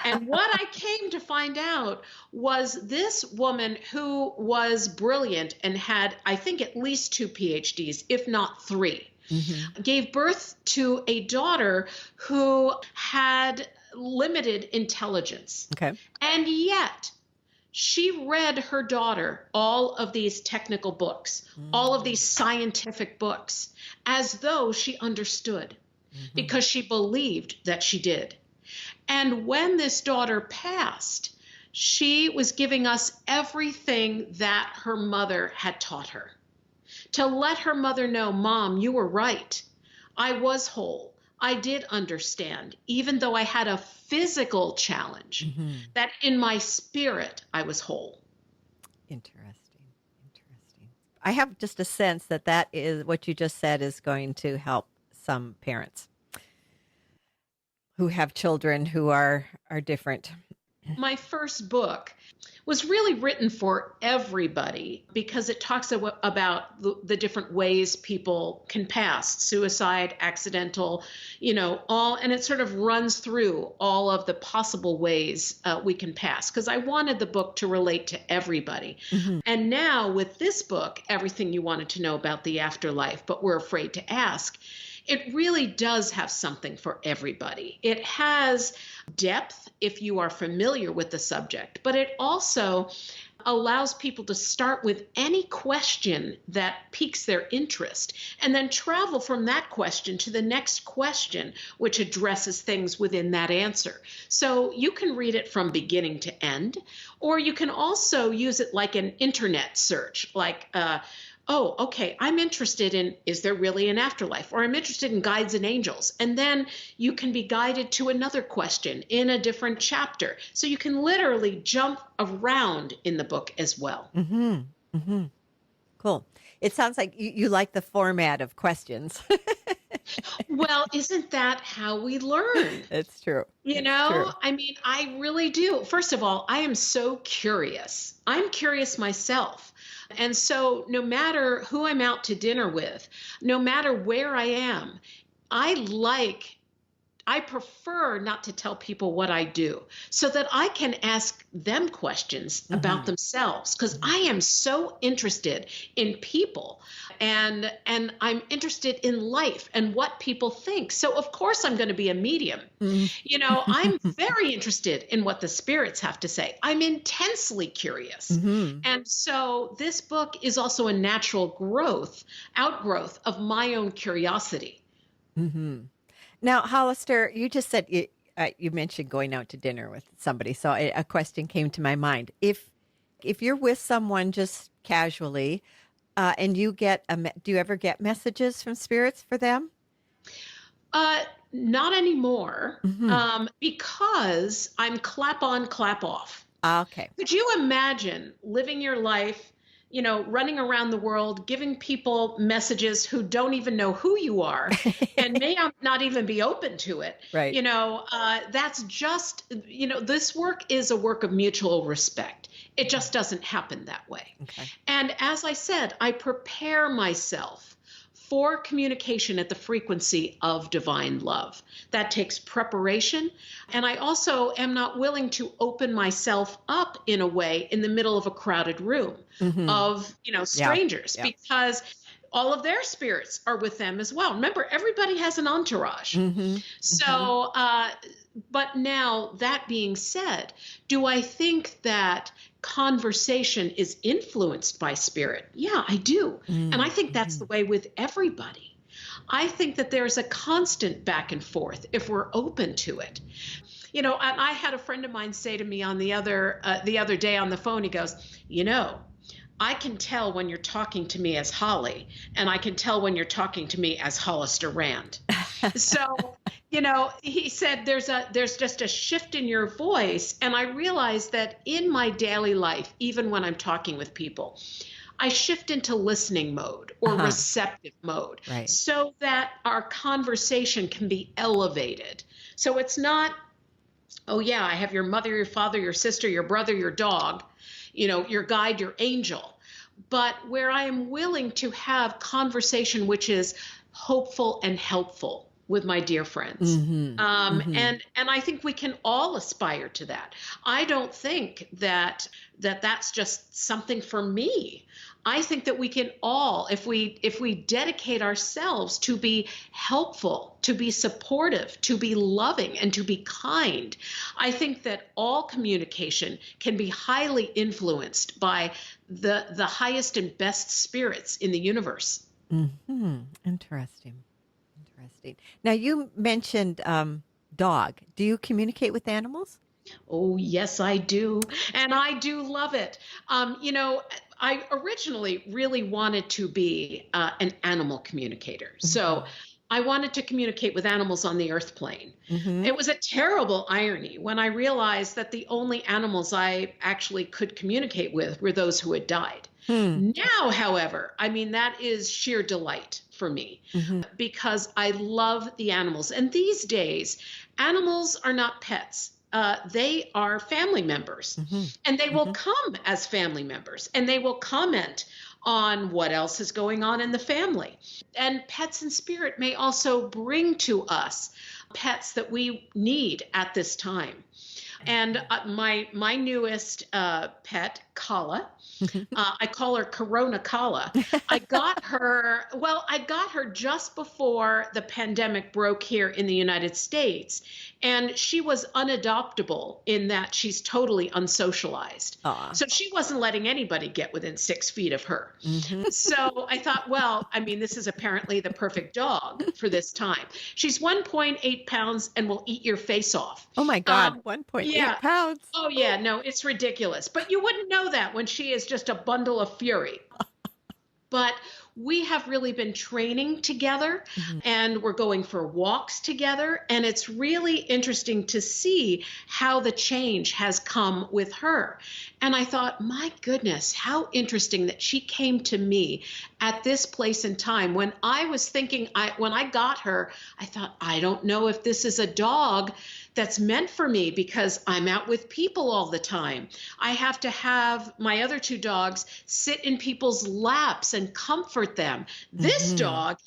And what I came to find out was this woman who was brilliant and had, I think, at least 2 PhDs, if not 3, gave birth to a daughter who had limited intelligence. Okay. And yet she read her daughter all of these technical books, all of these scientific books, as though she understood, because she believed that she did. And when this daughter passed, she was giving us everything that her mother had taught her. to let her mother know, Mom, you were right. I was whole. I did understand, even though I had a physical challenge, that in my spirit, I was whole. Interesting. Interesting. I have just a sense that that is what you just said is going to help some parents who have children who are different. My first book was really written for everybody because it talks about the different ways people can pass suicide, accidental, all, and it sort of runs through all of the possible ways we can pass, because I wanted the book to relate to everybody. And now with this book, Everything You Wanted to Know About the Afterlife, but Were Afraid to Ask, it really does have something for everybody. It has depth if you are familiar with the subject, but it also allows people to start with any question that piques their interest and then travel from that question to the next question, which addresses things within that answer. So you can read it from beginning to end, or you can also use it like an internet search, like, oh, okay, I'm interested in, is there really an afterlife? Or I'm interested in guides and angels. And then you can be guided to another question in a different chapter. So you can literally jump around in the book as well. Cool. It sounds like you like the format of questions. Well, isn't that how we learn? It's true. True. I mean, I really do. First of all, I am so curious. I'm curious myself. And so no matter who I'm out to dinner with, no matter where I am, I prefer not to tell people what I do so that I can ask them questions about themselves, because I am so interested in people and I'm interested in life and what people think. So of course I'm going to be a medium. I'm very interested in what the spirits have to say. I'm intensely curious. And so this book is also a natural outgrowth of my own curiosity. Now, Hollister, you just said you mentioned going out to dinner with somebody, so a question came to my mind. If you're with someone just casually, and you do you ever get messages from spirits for them? Not anymore, because I'm clap on, clap off. Okay. Could you imagine living your life, running around the world, giving people messages who don't even know who you are and may not even be open to it? Right. That's just, this work is a work of mutual respect. It just doesn't happen that way. Okay. And as I said, I prepare myself for communication at the frequency of divine love. That takes preparation. And I also am not willing to open myself up in a way in the middle of a crowded room of, strangers, because all of their spirits are with them as well. Remember, everybody has an entourage. So, but now that being said, do I think that conversation is influenced by spirit? Yeah, I do. And I think that's the way with everybody. I think that there's a constant back and forth if we're open to it. And I had a friend of mine say to me on the other day on the phone, he goes, I can tell when you're talking to me as Holly, and I can tell when you're talking to me as Hollister Rand. So, he said there's just a shift in your voice. And I realized that in my daily life, even when I'm talking with people, I shift into listening mode or receptive mode, so that our conversation can be elevated. So it's not, oh yeah, I have your mother, your father, your sister, your brother, your dog, your guide, your angel, but where I am willing to have conversation which is hopeful and helpful with my dear friends. And I think we can all aspire to that. I don't think that that's just something for me. I think that we can all, if we dedicate ourselves to be helpful, to be supportive, to be loving, and to be kind, I think that all communication can be highly influenced by the highest and best spirits in the universe. Interesting. Now, you mentioned dog. Do you communicate with animals? Oh, yes, I do. And I do love it. I originally really wanted to be an animal communicator. So I wanted to communicate with animals on the earth plane. Mm-hmm. It was a terrible irony when I realized that the only animals I actually could communicate with were those who had died. Hmm. Now, however, I mean, that is sheer delight for me Mm-hmm. because I love the animals. And these days, animals are not pets. They are family members, Mm-hmm. and they will Mm-hmm. come as family members, and they will comment on what else is going on in the family. And pets in spirit may also bring to us pets that we need at this time. And my newest pet, Kala, I call her Corona Kala. I got her just before the pandemic broke here in the United States. And she was unadoptable in that she's totally unsocialized. Aw. So she wasn't letting anybody get within 6 feet of her. Mm-hmm. So I thought, well, I mean, this is apparently the perfect dog for this time. She's 1.8 pounds and will eat your face off. Oh my God, Yeah. 1.8 pounds. Oh, yeah. No, it's ridiculous. But you wouldn't know that when she is just a bundle of fury. But we have really been training together and we're going for walks together. And it's really interesting to see how the change has come with her. And I thought, my goodness, how interesting that she came to me at this place and time. When I was thinking, when I got her, I thought, I don't know if this is a dog that's meant for me because I'm out with people all the time. I have to have my other two dogs sit in people's laps and comfort them. This dog,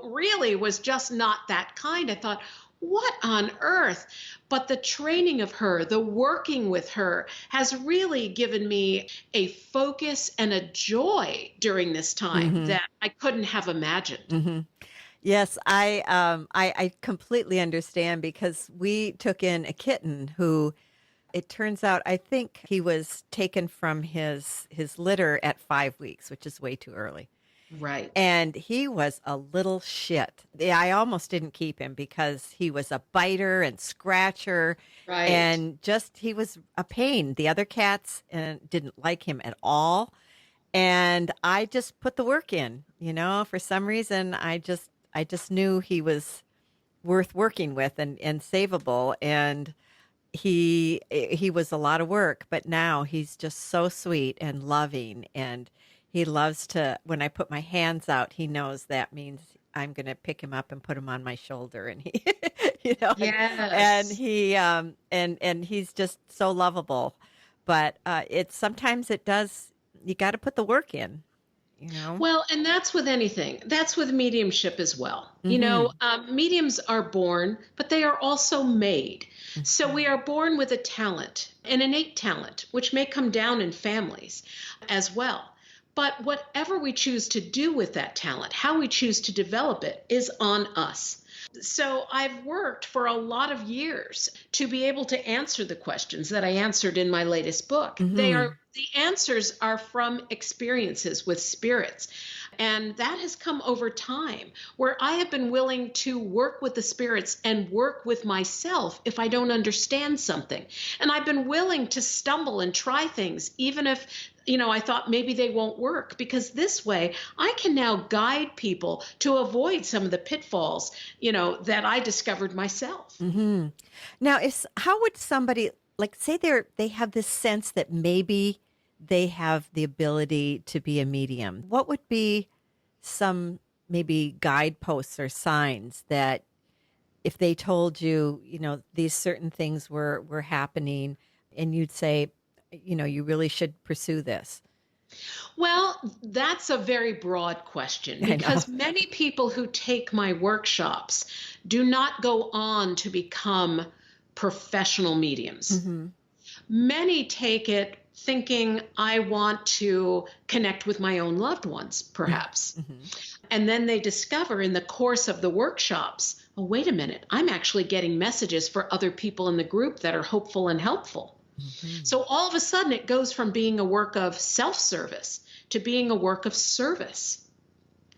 really was just not that kind. I thought, what on earth? But the training of her, the working with her has really given me a focus and a joy during this time that I couldn't have imagined. Mm-hmm. Yes, I completely understand because we took in a kitten who it turns out I think he was taken from his litter at 5 weeks, which is way too early. Right. And he was a little shit. I almost didn't keep him because he was a biter and scratcher. Right. And he was a pain. The other cats didn't like him at all. And I just put the work in, for some reason, I just knew he was worth working with and savable. And he was a lot of work, but now he's just so sweet and loving. And he loves to, when I put my hands out, he knows that means I'm going to pick him up and put him on my shoulder. And he, Yes. and he, and he's just so lovable. But sometimes it does, you got to put the work in. Well, and that's with anything. That's with mediumship as well. Mediums are born, but they are also made. So we are born with a talent, an innate talent, which may come down in families as well. But whatever we choose to do with that talent, how we choose to develop it is on us. So I've worked for a lot of years to be able to answer the questions that I answered in my latest book. The answers are from experiences with spirits. And that has come over time where I have been willing to work with the spirits and work with myself if I don't understand something. And I've been willing to stumble and try things, even if I thought maybe they won't work, because this way I can now guide people to avoid some of the pitfalls, that I discovered myself. Mm-hmm. Now, how would somebody, like, say they have this sense that maybe they have the ability to be a medium? What would be some maybe guideposts or signs that if they told you, these certain things were happening and you'd say, you really should pursue this? Well, that's a very broad question because many people who take my workshops do not go on to become professional mediums. Many take it thinking, I want to connect with my own loved ones, perhaps. And then they discover in the course of the workshops, oh, wait a minute, I'm actually getting messages for other people in the group that are hopeful and helpful. So all of a sudden it goes from being a work of self-service to being a work of service.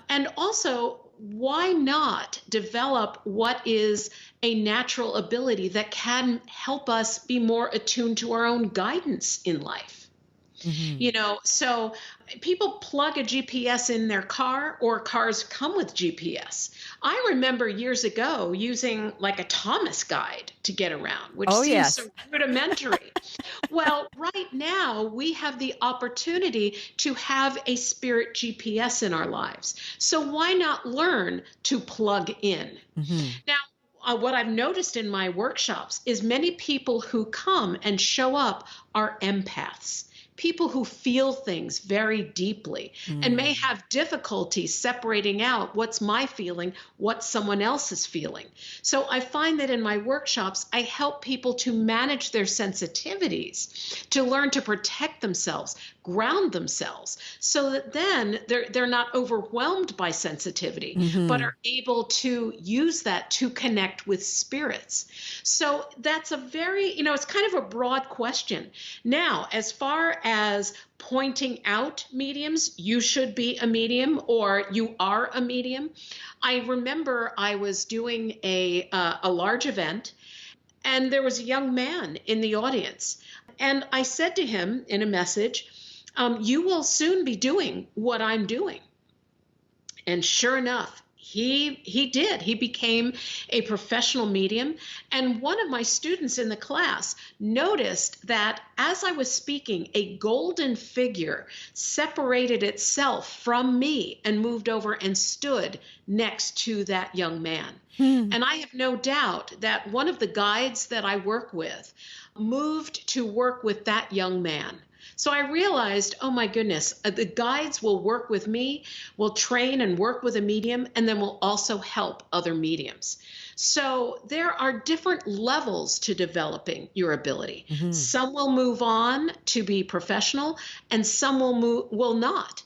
And also, why not develop what is a natural ability that can help us be more attuned to our own guidance in life? Mm-hmm. So people plug a GPS in their car, or cars come with GPS. I remember years ago using like a Thomas guide to get around, which Oh, seems so yes. rudimentary. Well, right now we have the opportunity to have a spirit GPS in our lives. So why not learn to plug in? Mm-hmm. Now, what I've noticed in my workshops is many people who come and show up are empaths, people who feel things very deeply and may Mm. have difficulty separating out what's my feeling, what someone else is feeling. So I find that in my workshops, I help people to manage their sensitivities, to learn to protect themselves, ground themselves, so that then they're not overwhelmed by sensitivity, but Mm-hmm. are able to use that to connect with spirits. So that's a very, it's kind of a broad question. Now, as far as pointing out mediums, you should be a medium or you are a medium. I remember I was doing a large event, and there was a young man in the audience. And I said to him in a message, you will soon be doing what I'm doing. And sure enough, he did. He became a professional medium. And one of my students in the class noticed that as I was speaking, a golden figure separated itself from me and moved over and stood next to that young man. Hmm. And I have no doubt that one of the guides that I work with moved to work with that young man. So I realized, oh my goodness, the guides will work with me, will train and work with a medium, and then will also help other mediums. So there are different levels to developing your ability. Mm-hmm. Some will move on to be professional, and some will not.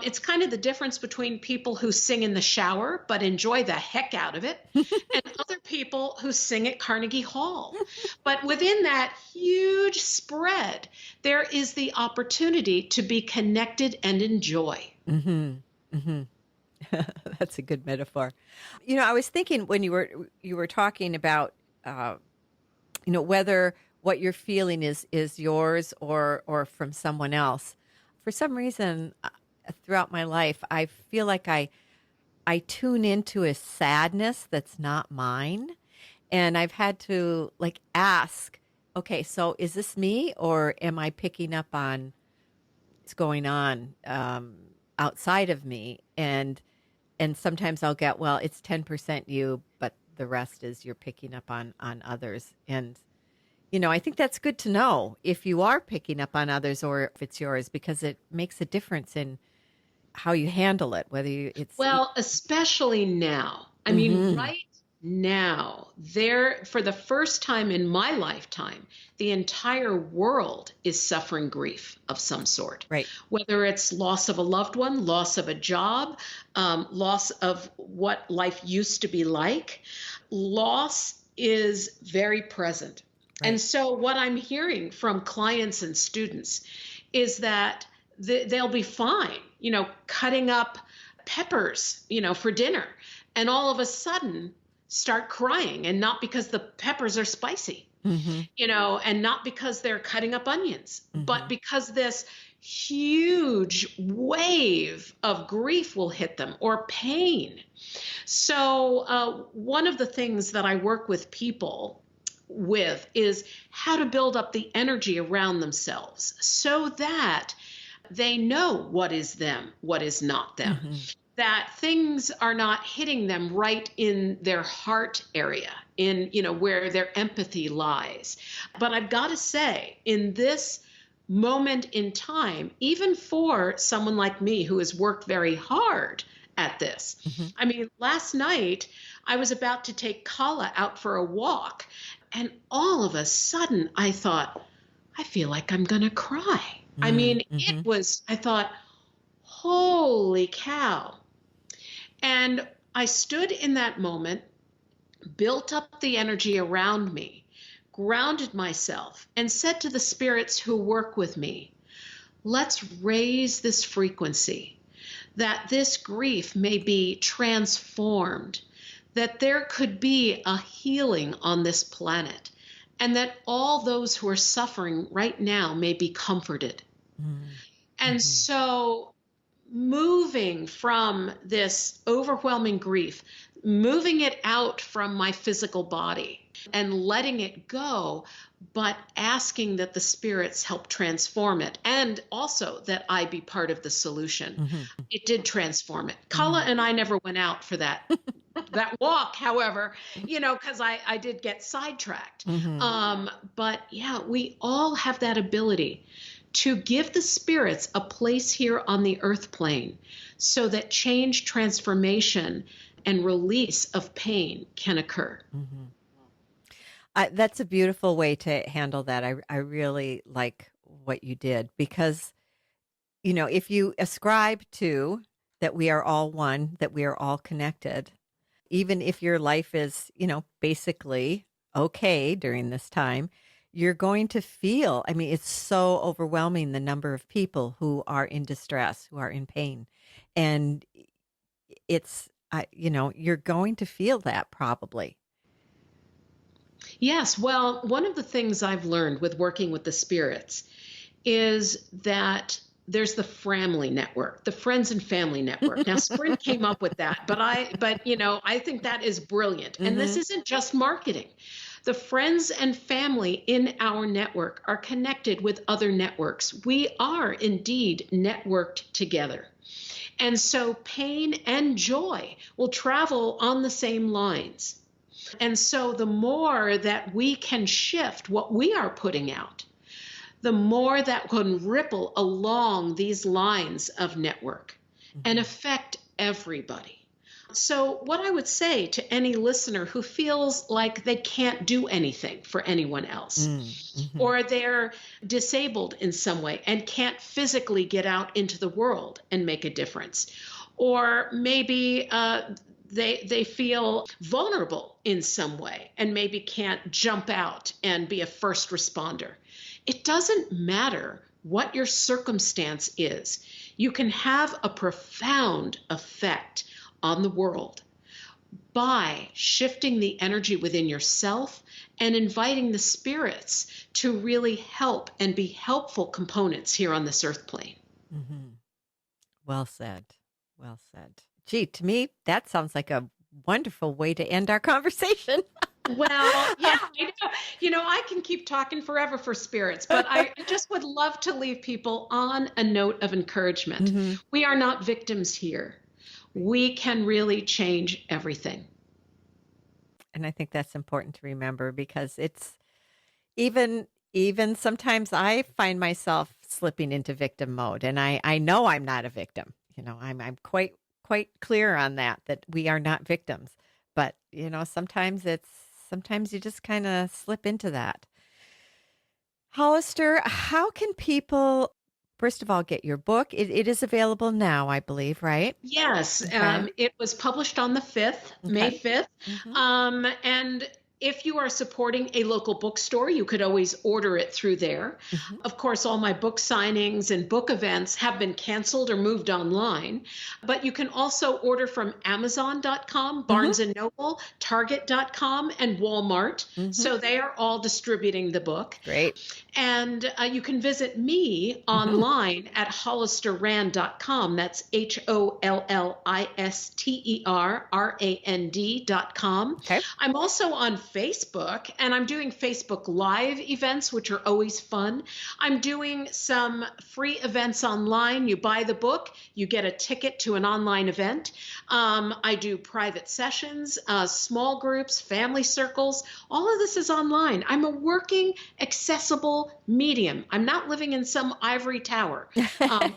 It's kind of the difference between people who sing in the shower but enjoy the heck out of it, and other people who sing at Carnegie Hall. But within that huge spread, there is the opportunity to be connected and enjoy. Mm-hmm. Mm-hmm. That's a good metaphor. I was thinking when you were talking about whether what you're feeling is yours or from someone else. For some reason, throughout my life, I feel like I tune into a sadness that's not mine, and I've had to like ask, okay, so is this me or am I picking up on what's going on outside of me? And sometimes I'll get, well, it's 10% you, but the rest is you're picking up on others. And I think that's good to know if you are picking up on others or if it's yours, because it makes a difference in how you handle it, whether it's. Well, especially now. I mean, Mm-hmm. right now, for the first time in my lifetime, the entire world is suffering grief of some sort. Right. Whether it's loss of a loved one, loss of a job, loss of what life used to be like, loss is very present. Right. And so what I'm hearing from clients and students is that they'll be fine, cutting up peppers, for dinner, and all of a sudden start crying, and not because the peppers are spicy, Mm-hmm. and not because they're cutting up onions, but Mm-hmm. because this huge wave of grief will hit them, or pain. So one of the things that I work with people with is how to build up the energy around themselves so that they know what is them, what is not them, Mm-hmm. that things are not hitting them right in their heart area, in, where their empathy lies. But I've got to say, in this moment in time, even for someone like me who has worked very hard at this, Mm-hmm. I mean, last night I was about to take Kala out for a walk, and all of a sudden I thought, I feel like I'm going to cry. I mean, Mm-hmm. I thought, holy cow. And I stood in that moment, built up the energy around me, grounded myself, and said to the spirits who work with me, let's raise this frequency, that this grief may be transformed, that there could be a healing on this planet, and that all those who are suffering right now may be comforted. And so moving from this overwhelming grief, moving it out from my physical body and letting it go, but asking that the spirits help transform it, and also that I be part of the solution. It did transform it. Kala and I never went out for that walk, however, because I did get sidetracked. But yeah, we all have that ability to give the spirits a place here on the earth plane so that change, transformation, and release of pain can occur. That's a beautiful way to handle that. I really like what you did because, if you ascribe to that we are all one, that we are all connected, even if your life is, basically okay during this time, you're going to feel, it's so overwhelming, the number of people who are in distress, who are in pain. And it's, you're going to feel that probably. Yes. Well, one of the things I've learned with working with the spirits is that there's the family network, the friends and family network. Now, Sprint came up with that, but I think that is brilliant. And this isn't just marketing. The friends and family in our network are connected with other networks. We are indeed networked together. And so pain and joy will travel on the same lines. And so the more that we can shift what we are putting out, the more that can ripple along these lines of network and affect everybody. So what I would say to any listener who feels like they can't do anything for anyone else, or they're disabled in some way and can't physically get out into the world and make a difference, or maybe they feel vulnerable in some way and maybe can't jump out and be a first responder. It doesn't matter what your circumstance is. You can have a profound effect on the world by shifting the energy within yourself and inviting the spirits to really help and be helpful components here on this earth plane. Well said. Well said. Gee, to me, that sounds like a wonderful way to end our conversation. Well, yeah, I can keep talking forever for spirits, but I just would love to leave people on a note of encouragement. We are not victims here. We can really change everything. And I think that's important to remember because it's even sometimes I find myself slipping into victim mode, and I know I'm not a victim. I'm quite clear on that we are not victims. But, sometimes you just kind of slip into that. Hollister, how can people, first of all, get your book? It is available now, I believe, right? Yes. Okay. It was published on the 5th, May 5th. And if you are supporting a local bookstore, you could always order it through there. Of course, all my book signings and book events have been canceled or moved online. But you can also order from Amazon.com, Barnes & Noble, Target.com, and Walmart. So they are all distributing the book. Great. And you can visit me online at HollisterRand.com. That's HollisterRand.com. Okay. I'm also on Facebook, and I'm doing Facebook Live events, which are always fun. I'm doing some free events online. You buy the book, you get a ticket to an online event. I do private sessions, small groups, family circles. All of this is online. I'm a working, accessible medium. I'm not living in some ivory tower,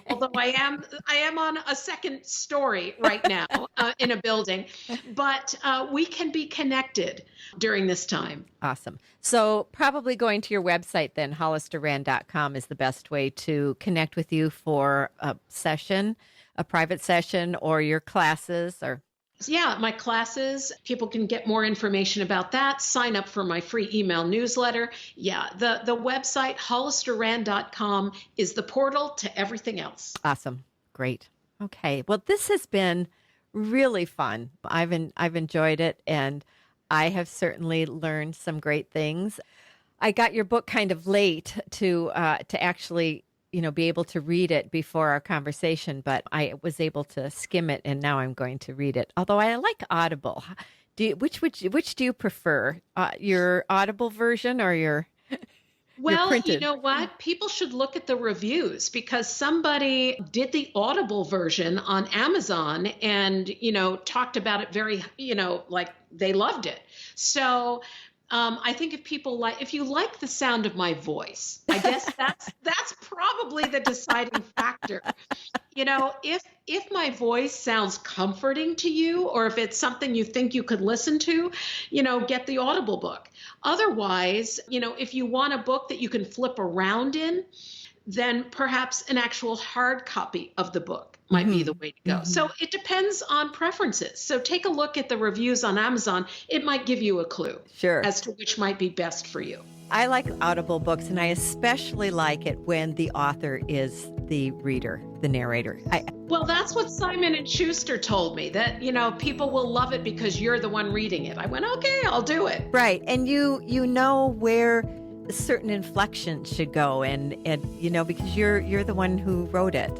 although I am on a second story right now in a building. But we can be connected during this time. Awesome. So probably going to your website then, HollisterRand.com, is the best way to connect with you for a session, a private session, or your classes, or... Yeah, my classes, people can get more information about that. Sign up for my free email newsletter. Yeah, the website, HollisterRand.com, is the portal to everything else. Awesome. Great. Okay. Well, this has been really fun. I've enjoyed it, and I have certainly learned some great things. I got your book kind of late to actually, be able to read it before our conversation, but I was able to skim it, and now I'm going to read it. Although I like Audible. Which do you prefer? Your Audible version or your Well, you printed? know what? People should look at the reviews because somebody did the Audible version on Amazon and, talked about it very, like they loved it. So I think if you like the sound of my voice, I guess that's probably the deciding factor. If my voice sounds comforting to you, or if it's something you think you could listen to, get the Audible book. Otherwise, if you want a book that you can flip around in, then perhaps an actual hard copy of the book might be the way to go. So it depends on preferences. So take a look at the reviews on Amazon. It might give you a clue as to which might be best for you. I like Audible books, and I especially like it when the author is the reader, the narrator. Well, that's what Simon & Schuster told me, that, people will love it because you're the one reading it. I went, okay, I'll do it. Right. And you know where certain inflections should go, and because you're the one who wrote it.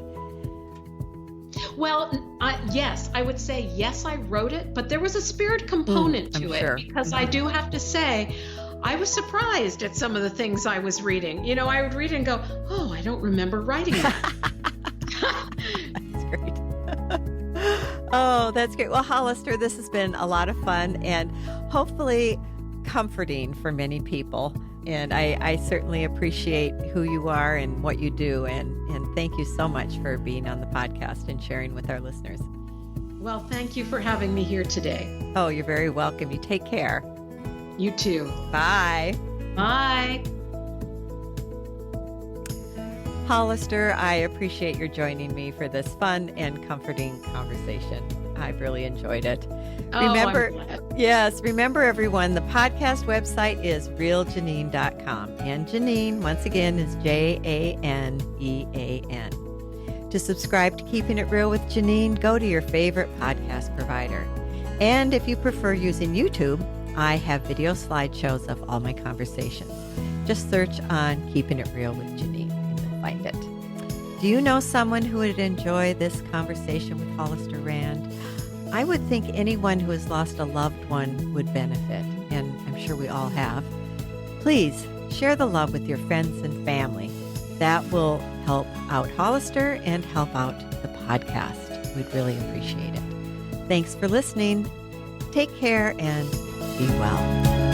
Well, yes, I would say, yes, I wrote it, but there was a spirit component to it, because I do have to say, I was surprised at some of the things I was reading. I would read it and go, oh, I don't remember writing that. That's great. Oh, that's great. Well, Hollister, this has been a lot of fun and hopefully comforting for many people. And I certainly appreciate who you are and what you do. And thank you so much for being on the podcast and sharing with our listeners. Well, thank you for having me here today. Oh, you're very welcome. You take care. You too. Bye. Bye. Hollister, I appreciate your joining me for this fun and comforting conversation. I've really enjoyed it. Remember, remember everyone, the podcast website is realjanine.com. And Janine, once again, is Janean. To subscribe to Keeping It Real with Janine, go to your favorite podcast provider. And if you prefer using YouTube, I have video slideshows of all my conversations. Just search on Keeping It Real with Janine and you'll find it. Do you know someone who would enjoy this conversation with Hollister Rand? I would think anyone who has lost a loved one would benefit, and I'm sure we all have. Please share the love with your friends and family. That will help out Hollister and help out the podcast. We'd really appreciate it. Thanks for listening. Take care and be well.